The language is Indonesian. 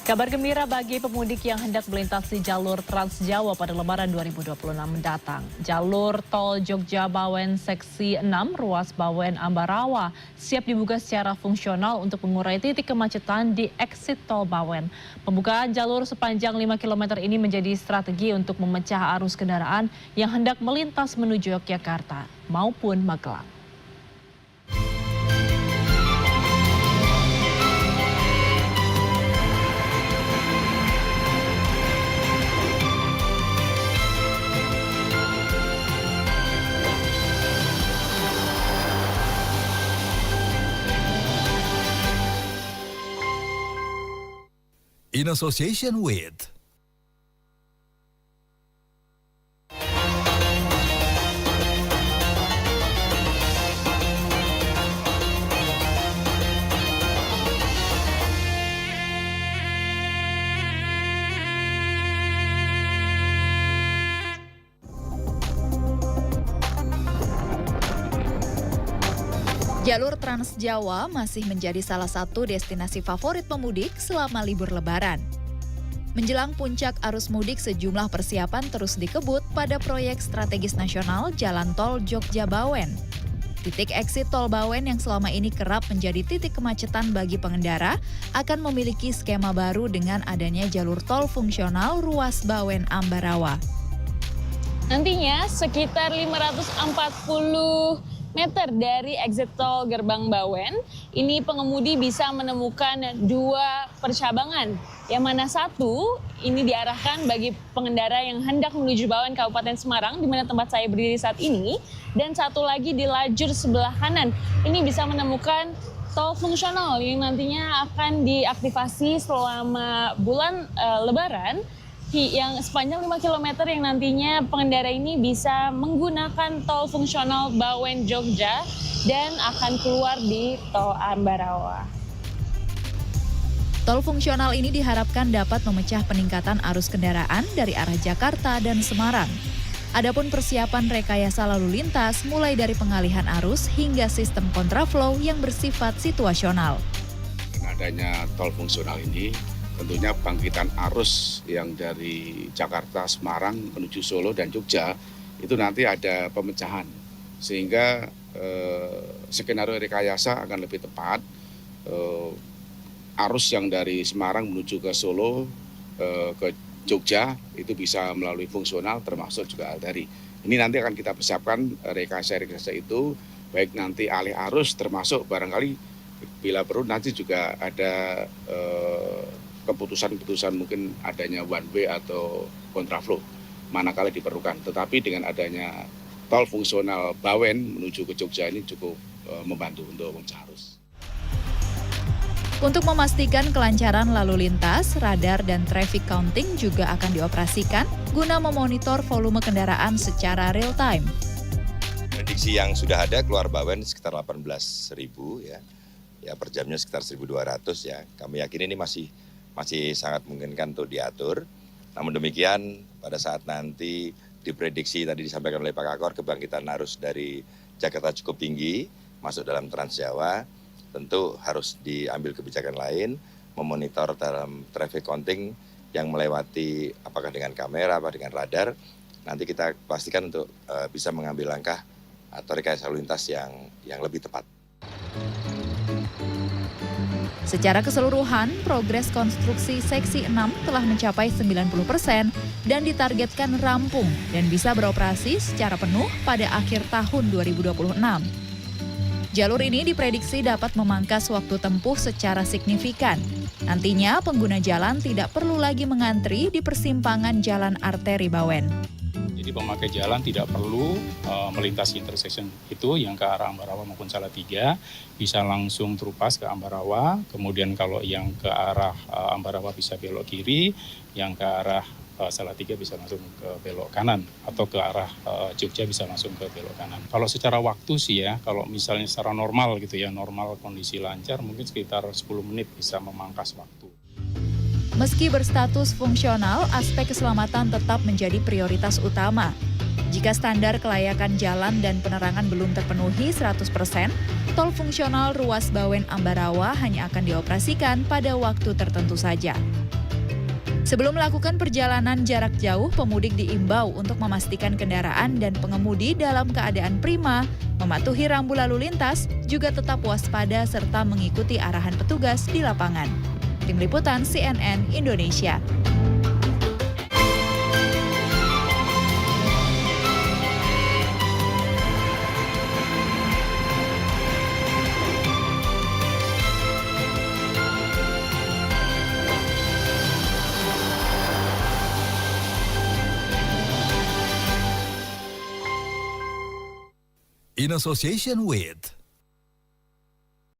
Kabar gembira bagi pemudik yang hendak melintasi jalur Trans Jawa pada Lebaran 2026 mendatang. Jalur tol Jogja-Bawen seksi 6 ruas Bawen-Ambarawa siap dibuka secara fungsional untuk mengurai titik kemacetan di exit tol Bawen. Pembukaan jalur sepanjang 5 km ini menjadi strategi untuk memecah arus kendaraan yang hendak melintas menuju Yogyakarta maupun Magelang. In association with Jalur Trans Jawa masih menjadi salah satu destinasi favorit pemudik selama libur Lebaran. Menjelang puncak arus mudik, sejumlah persiapan terus dikebut pada proyek strategis nasional Jalan Tol Jogja-Bawen. Titik exit tol Bawen yang selama ini kerap menjadi titik kemacetan bagi pengendara akan memiliki skema baru dengan adanya jalur tol fungsional ruas Bawen-Ambarawa. Nantinya sekitar 540 meter dari exit tol Gerbang Bawen, ini pengemudi bisa menemukan dua percabangan. Yang mana satu ini diarahkan bagi pengendara yang hendak menuju Bawen Kabupaten Semarang, di mana tempat saya berdiri saat ini. Dan satu lagi di lajur sebelah kanan, ini bisa menemukan tol fungsional yang nantinya akan diaktifasi selama bulan Lebaran, yang sepanjang 5 km yang nantinya pengendara ini bisa menggunakan tol fungsional Bawen Jogja dan akan keluar di tol Ambarawa. Tol fungsional ini diharapkan dapat memecah peningkatan arus kendaraan dari arah Jakarta dan Semarang. Adapun persiapan rekayasa lalu lintas mulai dari pengalihan arus hingga sistem kontraflow yang bersifat situasional. Adanya tol fungsional ini tentunya bangkitan arus yang dari Jakarta, Semarang menuju Solo dan Jogja itu nanti ada pemecahan sehingga skenario rekayasa akan lebih tepat. Arus yang dari Semarang menuju ke Solo, ke Jogja itu bisa melalui fungsional termasuk juga arteri. Ini nanti akan kita persiapkan rekayasa itu baik nanti alih arus termasuk barangkali bila perlu nanti juga ada keputusan mungkin adanya one way atau kontraflow manakala diperlukan. Tetapi dengan adanya tol fungsional Bawen menuju ke Jogja ini cukup membantu untuk memecah arus. Untuk memastikan kelancaran lalu lintas, radar dan traffic counting juga akan dioperasikan guna memonitor volume kendaraan secara real time. Prediksi yang sudah ada keluar Bawen sekitar 18.000 ya per jamnya sekitar 1.200 ya. Kami yakin ini masih sangat memungkinkan untuk diatur. Namun demikian pada saat nanti diprediksi tadi disampaikan oleh Pak Kakor kebangkitan arus dari Jakarta cukup tinggi masuk dalam Trans Jawa, tentu harus diambil kebijakan lain, memonitor dalam traffic counting yang melewati apakah dengan kamera, apa dengan radar. Nanti kita pastikan untuk bisa mengambil langkah atau rekayasa lalu lintas yang lebih tepat. Secara keseluruhan, progres konstruksi seksi 6 telah mencapai 90% dan ditargetkan rampung dan bisa beroperasi secara penuh pada akhir tahun 2026. Jalur ini diprediksi dapat memangkas waktu tempuh secara signifikan. Nantinya pengguna jalan tidak perlu lagi mengantri di persimpangan jalan arteri Bawen. Jadi pemakai jalan tidak perlu melintasi intersection itu yang ke arah Ambarawa maupun Salatiga, bisa langsung terupas ke Ambarawa. Kemudian kalau yang ke arah Ambarawa bisa belok kiri, yang ke arah Salatiga bisa langsung ke belok kanan, atau ke arah Jogja bisa langsung ke belok kanan. Kalau secara waktu sih ya, kalau misalnya secara normal gitu ya, normal kondisi lancar mungkin sekitar 10 menit bisa memangkas waktu. Meski berstatus fungsional, aspek keselamatan tetap menjadi prioritas utama. Jika standar kelayakan jalan dan penerangan belum terpenuhi 100%, tol fungsional ruas Bawen Ambarawa hanya akan dioperasikan pada waktu tertentu saja. Sebelum melakukan perjalanan jarak jauh, pemudik diimbau untuk memastikan kendaraan dan pengemudi dalam keadaan prima, mematuhi rambu lalu lintas, juga tetap waspada serta mengikuti arahan petugas di lapangan. Tim Liputan CNN Indonesia. In association with